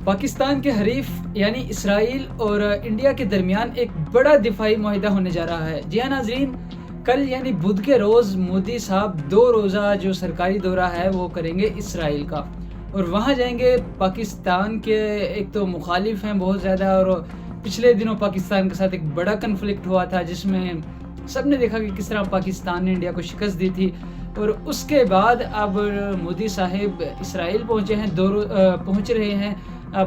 پاکستان کے حریف یعنی اسرائیل اور انڈیا کے درمیان ایک بڑا دفاعی معاہدہ ہونے جا رہا ہے۔ جی ہاں ناظرین، کل یعنی بدھ کے روز مودی صاحب 2 روزہ جو سرکاری دورہ ہے وہ کریں گے اسرائیل کا، اور وہاں جائیں گے۔ پاکستان کے ایک تو مخالف ہیں بہت زیادہ، اور پچھلے دنوں پاکستان کے ساتھ ایک بڑا کنفلکٹ ہوا تھا جس میں سب نے دیکھا کہ کس طرح پاکستان نے انڈیا کو شکست دی تھی۔ اور اس کے بعد اب مودی صاحب اسرائیل پہنچ رہے ہیں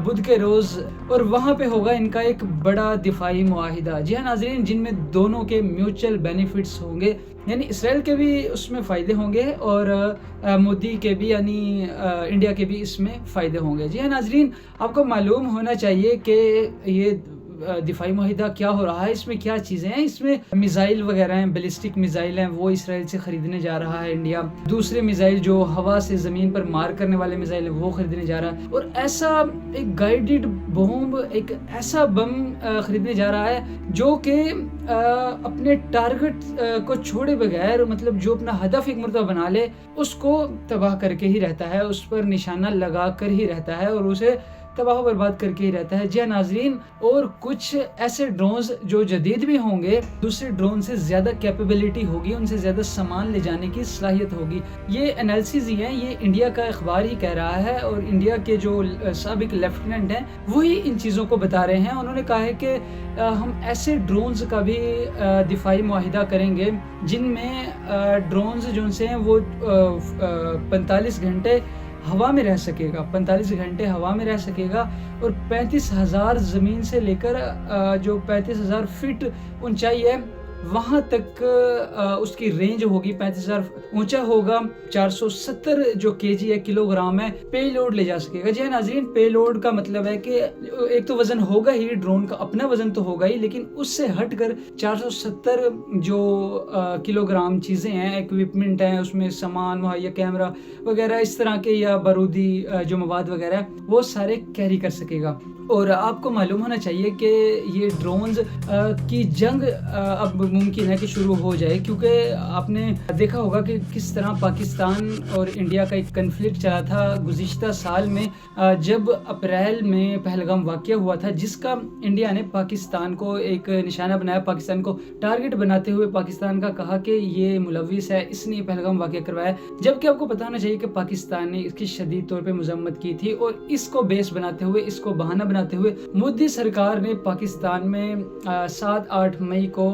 بدھ کے روز، اور وہاں پہ ہوگا ان کا ایک بڑا دفاعی معاہدہ۔ جی ہاں ناظرین، جن میں دونوں کے میوچل بینیفٹس ہوں گے، یعنی اسرائیل کے بھی اس میں فائدے ہوں گے اور مودی کے بھی یعنی انڈیا کے بھی اس میں فائدے ہوں گے۔ جی ہاں ناظرین، آپ کو معلوم ہونا چاہیے کہ یہ دفاعی معاہدہ کیا ہو رہا ہے، اس میں کیا چیزیں ہیں۔ اس میں میزائل وغیرہ ہیں، بیلسٹک میزائل ہیں، وہ اسرائیل سے خریدنے جا رہا ہے انڈیا۔ دوسرے میزائل جو ہوا سے زمین پر مار کرنے والے میزائل ہیں وہ خریدنے جا رہا ہے، اور ایسا ایک گائیڈڈ بوم، ایک ایسا بم خریدنے جا رہا ہے جو کہ اپنے ٹارگٹ کو چھوڑے بغیر، مطلب جو اپنا ہدف ایک مرتبہ بنا لے اس کو تباہ کر کے ہی رہتا ہے، اس پر نشانہ لگا کر ہی رہتا ہے اور اسے تباہ و برباد کر کے ہی رہتا ہے۔ جی ہاں ناظرین، اور کچھ ایسے ڈرونز جو جدید بھی ہوں گے، دوسرے ڈرون سے زیادہ کیپیبلٹی ہوگی، ان سے زیادہ سامان لے جانے کی صلاحیت ہوگی۔ یہ انالیسز ہی ہیں، یہ انڈیا کا اخبار ہی کہہ رہا ہے، اور انڈیا کے جو سابق لیفٹیننٹ ہیں وہی ان چیزوں کو بتا رہے ہیں۔ انہوں نے کہا ہے کہ ہم ایسے ڈرونز کا بھی دفاعی معاہدہ کریں گے جن میں ڈرونز جو سے ہیں وہ 45 گھنٹے ہوا میں رہ سکے گا، 45 گھنٹے ہوا میں رہ سکے گا، اور 35,000 زمین سے لے کر جو 35,000 فٹ اونچائی ہے وہاں تک اس کی رینج ہوگی، 35,000 اونچا ہوگا، 470 جو kg ہے، کلو گرام ہے، پے لوڈ لے جا سکے گا۔ جی ہاں ناظرین، پے لوڈ کا مطلب ہے کہ ایک تو وزن ہوگا ہی، ڈرون کا اپنا وزن تو ہوگا ہی، لیکن اس سے ہٹ کر 470 جو کلو گرام چیزیں ہیں، ایکوپمنٹ ہیں، اس میں سامان مہیا، کیمرہ وغیرہ اس طرح کے، یا بارودی جو مواد وغیرہ وہ سارے کیری کر سکے گا۔ اور آپ کو معلوم ہونا چاہیے کہ یہ ڈرونز کی جنگ اب ممکن ہے کہ شروع ہو جائے، کیونکہ آپ نے دیکھا ہوگا کہ کس طرح پاکستان اور انڈیا کا ایک کنفلکٹ چلا تھا گزشتہ سال میں، جب اپریل میں پہلگام واقعہ ہوا تھا، جس کا انڈیا نے پاکستان کو ایک نشانہ بنایا، پاکستان کو ٹارگٹ بناتے ہوئے پاکستان کا کہا کہ یہ ملوث ہے، اس نے پہلگام واقعہ کروایا، جبکہ آپ کو پتہ ہونا چاہیے کہ پاکستان نے اس کی شدید طور پہ مذمت کی تھی، اور اس کو بیس بناتے ہوئے، اس کو بہانہ بناتے ہوئے مودی سرکار نے پاکستان میں 7-8 مئی کو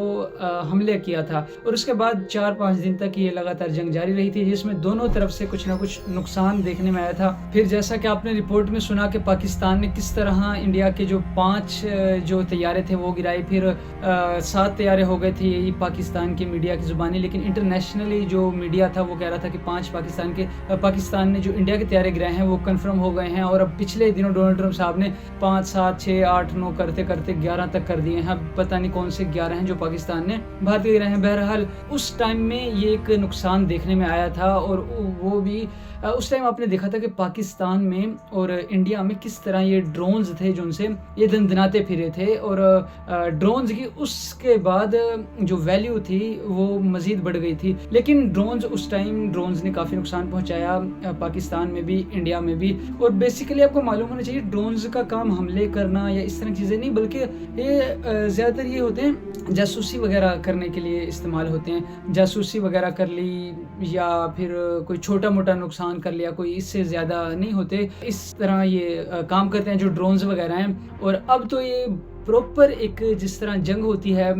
حملے کیا تھا، اور اس کے بعد 4-5 دن تک یہ لگاتار جنگ جاری رہی تھی، جس میں دونوں طرف سے کچھ نہ کچھ نقصان دیکھنے میں آیا تھا۔ پھر جیسا کہ آپ نے رپورٹ میں سنا کہ پاکستان نے کس طرح انڈیا کے جو 5 جو طیارے تھے وہ گرائے، پھر 7 طیارے ہو گئے تھے، یہی پاکستان کی میڈیا کی زبانی، لیکن انٹرنیشنلی جو میڈیا تھا وہ کہہ رہا تھا کہ 5 پاکستان نے جو انڈیا کے طیارے گرائے ہیں وہ کنفرم ہو گئے ہیں، اور اب پچھلے دنوں ڈونلڈ ٹرمپ صاحب نے 5, 7, 6, 8, 9 کرتے 11 تک کر دیے ہیں، پتہ نہیں کون سے 11 ہیں جو پاکستان نے بھارت کے گرائے ہیں۔ بہرحال اس ٹائم میں یہ ایک نقصان دیکھنے میں آیا تھا، اور وہ بھی اس ٹائم آپ نے دیکھا تھا کہ پاکستان میں اور انڈیا میں کس طرح یہ ڈرونز تھے جو ان سے یہ دندناتے پھرے تھے، اور ڈرونز کی اس کے بعد جو ویلیو تھی وہ مزید بڑھ گئی تھی۔ لیکن ڈرونز نے کافی نقصان پہنچایا پاکستان میں بھی، انڈیا میں بھی، اور بیسیکلی آپ کو معلوم ہونا چاہیے ڈرونز کا کام حملے کرنا یا اس طرح چیزیں نہیں، بلکہ یہ زیادہ تر یہ ہوتے ہیں جاسوسی وغیرہ کرنے کے لیے استعمال ہوتے ہیں، جاسوسی وغیرہ کر لی یا پھر کوئی چھوٹا موٹا نقصان کر لیا، کوئی اس سے زیادہ نہیں ہوتے، اس طرح یہ کام کرتے ہیں جو ڈرونز وغیرہ ہیں۔ اور اب تو یہ پروپر ایک جس طرح جنگ ہوتی ہے،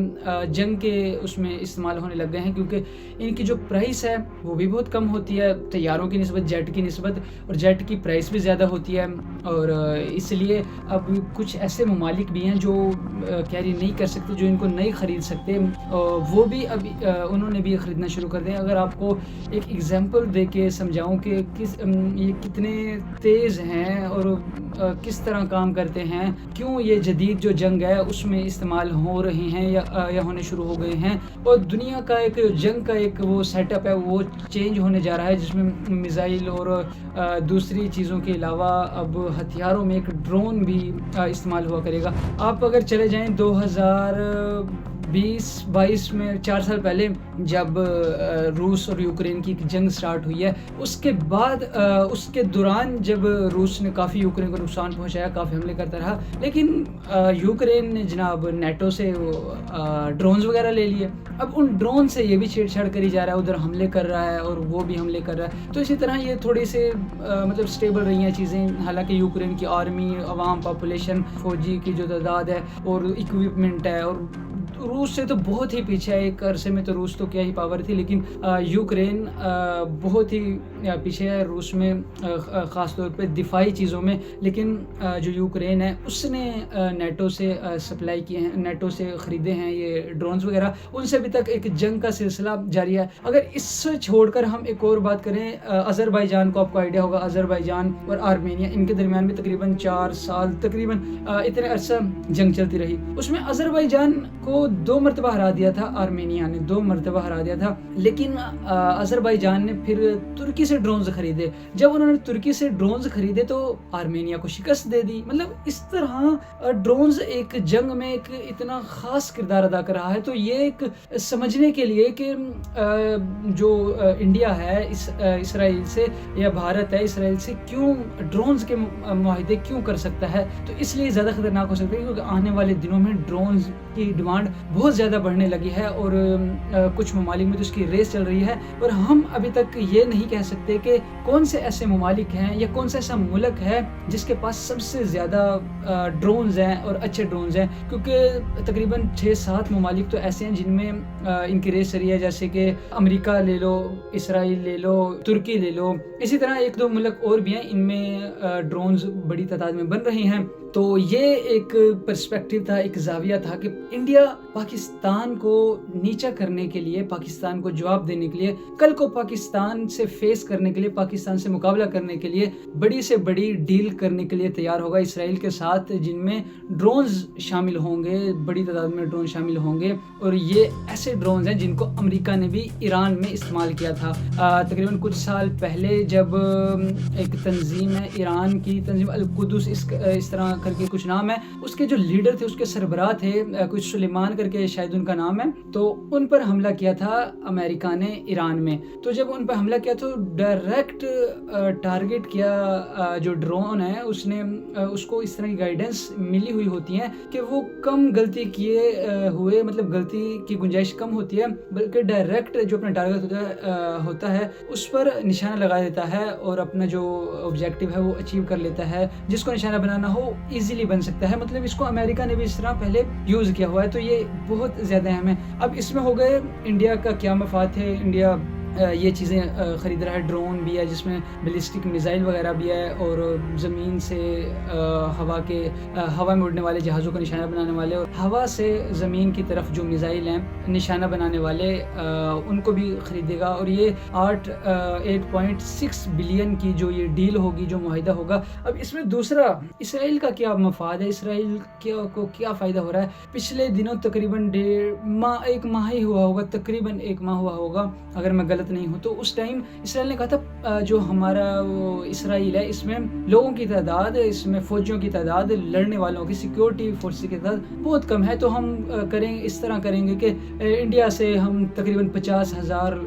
جنگ کے اس میں استعمال ہونے لگ گئے ہیں، کیونکہ ان کی جو پرائس ہے وہ بھی بہت کم ہوتی ہے طیاروں کی نسبت، جیٹ کی نسبت، اور جیٹ کی پرائس بھی زیادہ ہوتی ہے، اور اس لیے اب کچھ ایسے ممالک بھی ہیں جو کیری نہیں کر سکتے، جو ان کو نہیں خرید سکتے، وہ بھی اب انہوں نے بھی خریدنا شروع کر دیا۔ اگر آپ کو ایک ایگزامپل دے کے سمجھاؤں کہ یہ کتنے تیز ہیں اور کس طرح کام کرتے ہیں، کیوں یہ جدید جو جنگ ہے اس میں استعمال ہو رہے ہیں یا ہونے شروع ہو گئے ہیں، اور دنیا کا ایک جنگ کا ایک وہ سیٹ اپ ہے وہ چینج ہونے جا رہا ہے، جس میں میزائل اور دوسری چیزوں کے علاوہ اب ہتھیاروں میں ایک ڈرون بھی استعمال ہوا کرے گا۔ آپ اگر چلے جائیں 2022 में 4 साल पहले जब रूस और यूक्रेन की एक जंग स्टार्ट हुई है, उसके बाद उसके दौरान जब रूस ने काफ़ी यूक्रेन को नुकसान पहुंचाया, काफ़ी हमले करता रहा, लेकिन यूक्रेन ने जनाब नेटो से ड्रोन्स वगैरह ले लिए। अब उन ड्रोन से ये भी छेड़छाड़ करी जा रहा है, उधर हमले कर रहा है और वो भी हमले कर रहा है। तो इसी तरह ये थोड़ी से मतलब स्टेबल रही हैं चीज़ें। हालांकि यूक्रेन की आर्मी, अवाम, पॉपुलेशन, फौजी की जो तादाद है और इक्विपमेंट है, और रूस से तो बहुत ही पीछे है। एक अरसे में तो रूस तो क्या ही पावर थी, लेकिन यूक्रेन बहुत ही पीछे है रूस में, ख़ास तौर पे दिफाई चीज़ों में। लेकिन जो यूक्रेन है उसने नेटो से सप्लाई किए हैं, नेटो से ख़रीदे हैं ये ड्रोन्स वगैरह, उनसे अभी तक एक जंग का सिलसिला जारी है। अगर इससे छोड़कर हम एक और बात करें, अज़रबैजान को आपको आइडिया होगा, अज़रबैजान और आर्मेनिया, इनके दरमियान भी तकरीबन 4 साल तकरीबन इतने अरसा जंग चलती रही। उसमें अज़रबैजान को 2 मरतबा हरा दिया था, आर्मेनिया ने 2 मरतबा हरा दिया था। लेकिन अज़रबैजान ने फिर तुर्की से ड्रोन्स खरीदे। जब उन्होंने तुर्की से ड्रोन्स खरीदे तो आर्मेनिया को शिकस्त दे दी। मतलब इस तरह ड्रोन्स एक जंग में एक इतना ख़ास किरदार अदा कर रहा है। तो ये एक समझने के लिए कि जो इंडिया है इसराइल से, या भारत है इसराइल से क्यों ड्रोन्स के मुआहिदे क्यों कर सकता है, तो इसलिए ज़्यादा ख़तरनाक हो सकता है, क्योंकि आने वाले दिनों में ड्रोन्स की डिमांड बहुत ज़्यादा बढ़ने लगी है और कुछ ममालिक में तो इसकी रेस चल रही है। और हम अभी तक ये नहीं कह सकते कि कौन से ऐसे ममालिक हैं या कौन सा ऐसा मुल्क है जिसके पास सबसे ज़्यादा ड्रोन्स हैं और अच्छे ड्रोन्स हैं, क्योंकि तकरीबन 6-7 ममालिक तो ऐसे हैं जिनमें इनकी रेस चल रही है, जैसे कि अमेरिका ले लो, इसराइल ले लो, तुर्की ले लो। इसी तरह 1-2 मुल्क और भी हैं, इनमें ड्रोन्स बड़ी तादाद में बन रही हैं। तो ये एक पर्सपेक्टिव था, एक जाविया था कि इंडिया पाकिस्तान को नीचा करने के लिए, पाकिस्तान को जवाब देने के लिए, कल को पाकिस्तान से फेस करने के लिए, पाकिस्तान से मुकाबला करने के लिए बड़ी से बड़ी डील करने के लिए तैयार होगा इसराइल के साथ, जिनमें ड्रोन्स शामिल होंगे, बड़ी तादाद में ड्रोन शामिल होंगे। और ये ऐसे ड्रोन्स हैं जिनको अमेरिका ने भी ईरान में इस्तेमाल किया था। तकरीबन कुछ साल पहले जब एक तंजीम है ईरान की, तंजीम अल-कुदस इस तरह करके कुछ नाम है, उसके जो लीडर थे, उसके सरबराह थे, कुछ सुलेमान करके शायद उनका नाम है, तो उन पर हमला किया था अमेरिका ने ईरान में। तो जब उन पर हमला किया तो डायरेक्ट टारगेट किया जो ड्रोन है उसने, उसको इस तरह की गाइडेंस मिली हुई होती है कि वो कम गलती किए हुए, मतलब गलती की गुंजाइश कम होती है, बल्कि डायरेक्ट जो अपना टारगेट होता है उस पर निशाना लगा देता है और अपना जो ऑब्जेक्टिव है वो अचीव कर लेता है। जिसको निशाना बनाना हो इजीली बन सकता है। मतलब इसको अमेरिका ने भी इस तरह पहले यूज़ किया हुआ है, तो ये बहुत ज़्यादा अहम है। अब इसमें हो गए इंडिया का क्या मफाद है, इंडिया ये चीज़ें ख़रीद रहा है। ड्रोन भी है जिसमें बैलिस्टिक मिसाइल वगैरह भी है, और ज़मीन से हवा में उड़ने वाले जहाज़ों को निशाना बनाने वाले, और हवा से ज़मीन की तरफ जो मिसाइल हैं निशाना बनाने वाले, उनको भी ख़रीदेगा। और ये 8.6 बिलियन की जो ये डील होगी, जो मुआहिदा होगा। अब इसमें दूसरा इसराइल का क्या मफाद है, इसराइल को क्या फ़ायदा हो रहा है। पिछले दिनों तकरीबन 1 माह ही हुआ होगा, तकरीबन 1 माह हुआ होगा अगर मैं गलत नहीं हूँ, तो उस टाइम इसराइल ने कहा था जो हमारा वो इसराइल है, इसमें लोगों की तादाद, इसमें फौजियों की तादाद, लड़ने वालों की, सिक्योरिटी फोर्सेस की तादाद बहुत कम है, तो हम करेंगे इस तरह करेंगे कि इंडिया से हम तकरीबन 50,000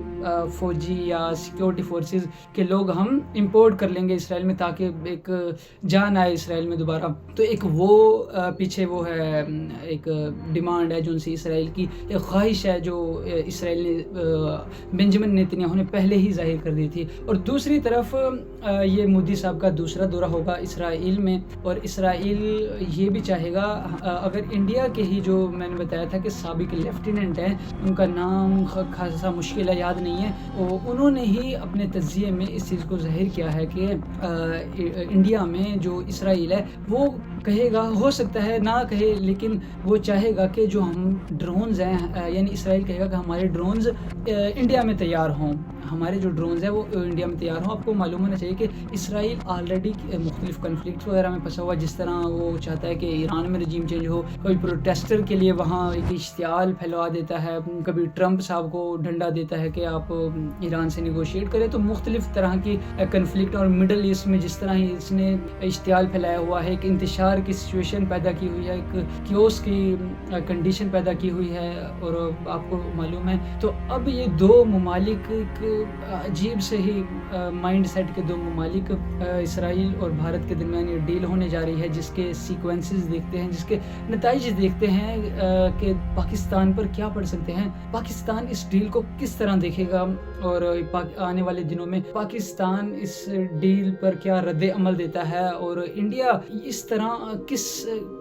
फौजी या सिक्योरिटी फोर्सेस के लोग हम इंपोर्ट कर लेंगे इसराइल में, ताकि एक जान आए इसराइल में दोबारा। तो एक वो पीछे वो है, एक डिमांड है जो उनसे इसराइल की एक ख्वाहिश है, जो इसराइल ने बेंजामिन नेतन्याहू ने पहले ही जाहिर कर दी थी। और दूसरी तरफ ये मोदी साहब का दूसरा दौरा होगा इसराइल में, और इसराइल ये भी चाहेगा, अगर इंडिया के ही जो मैंने बताया था कि साबिक लेफ्टिनेंट हैं, उनका नाम खासा मुश्किल है, याद नहीं है, उन्होंने ही अपने तज्ज़िये में इस चीज़ को ज़ाहिर किया है कि इंडिया में जो इसराइल है वो कहेगा, हो सकता है ना कहे, लेकिन वो चाहेगा कि जो हम ड्रोन्स हैं, यानी इसराइल कहेगा कि हमारे ड्रोन्स इंडिया में तैयार हों, हमारे जो ड्रोन्स हैं वो इंडिया में तैयार हों। आपको मालूम होना चाहिए कि इसराइल ऑलरेडी मुख्तलिफ कन्फ्लिक्ट वगैरह में फंसा हुआ, जिस तरह वो चाहता है कि ईरान में रजीम चेंज हो, कोई प्रोटेस्टर के लिए वहाँ एक इश्तियाल फैलवा देता है, कभी ट्रंप साहब को डंडा देता है कि आप ईरान से निगोशिएट करें। तो मुख्तलिफ तरह की कन्फ्लिक्ट, और मिडल ईस्ट में जिस तरह ही इसने इश्तियाल फैलाया हुआ है, एक इंतशार बाहर की सिचुएशन पैदा की हुई है, एक क्योस की कंडीशन पैदा की हुई है और आपको मालूम है। तो अब ये 2 ममालिक एक अजीब से ही माइंड सेट के 2 ममालिक इसराइल और भारत के दरमियान ये डील होने जा रही है, जिसके सीक्वेंसेस देखते हैं, जिसके नताइज देखते हैं कि पाकिस्तान पर क्या पड़ सकते हैं, पाकिस्तान इस डील को किस तरह देखेगा और आने वाले दिनों में पाकिस्तान इस डील पर क्या रद्द अमल देता है और इंडिया इस तरह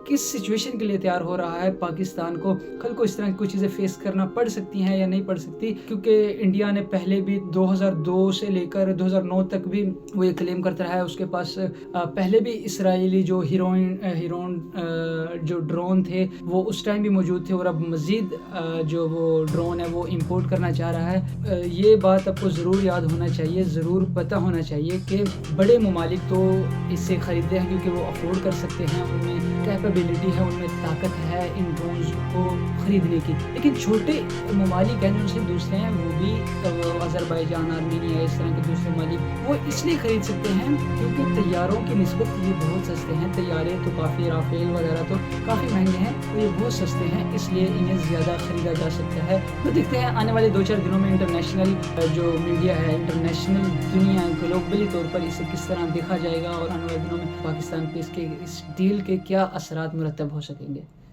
किस सिचुएशन के लिए तैयार हो रहा है। पाकिस्तान को कल को इस तरह की कोई चीज़ें फेस करना पड़ सकती हैं या नहीं पड़ सकती, क्योंकि इंडिया ने पहले भी 2002 से लेकर 2009 तक भी वो ये क्लेम करता रहा है उसके पास पहले भी इसराइली जो हीरोन जो ड्रोन थे वो उस टाइम भी मौजूद थे और अब मज़ीद जो वो ड्रोन है वो इंपोर्ट करना चाह रहा है। ये बात आपको ज़रूर याद होना चाहिए, ज़रूर पता होना चाहिए कि बड़े ममालिक तो इससे ख़रीदते हैं क्योंकि वो अफोर्ड कर सकते हैं, उनमें कैपेबिलिटी है, उनमें ताकत है इन ड्रोन्स को ख़रीदने की। लेकिन छोटे ममालिक हैं जो उनसे दूसरे हैं, वो भी अज़रबैजान, आर्मीनिया, इस तरह के दूसरे ममालिक वो इसलिए ख़रीद सकते हैं क्योंकि तैयारों की निस्बत ये बहुत सस्ते हैं। तैयारे तो काफ़ी राफेल वगैरह तो काफ़ी महंगे हैं, तो ये बहुत सस्ते हैं, इसलिए इन्हें ज़्यादा ख़रीदा जा सकता है। तो देखते हैं आने वाले 2-4 दिनों में इंटरनेशनल जो मीडिया है, इंटरनेशनल दुनिया ग्लोबली तौर पर इसे किस तरह देखा जाएगा और आने वाले दिनों में पाकिस्तान पे इस डील के क्या असरात मुरतब हो सकेंगे।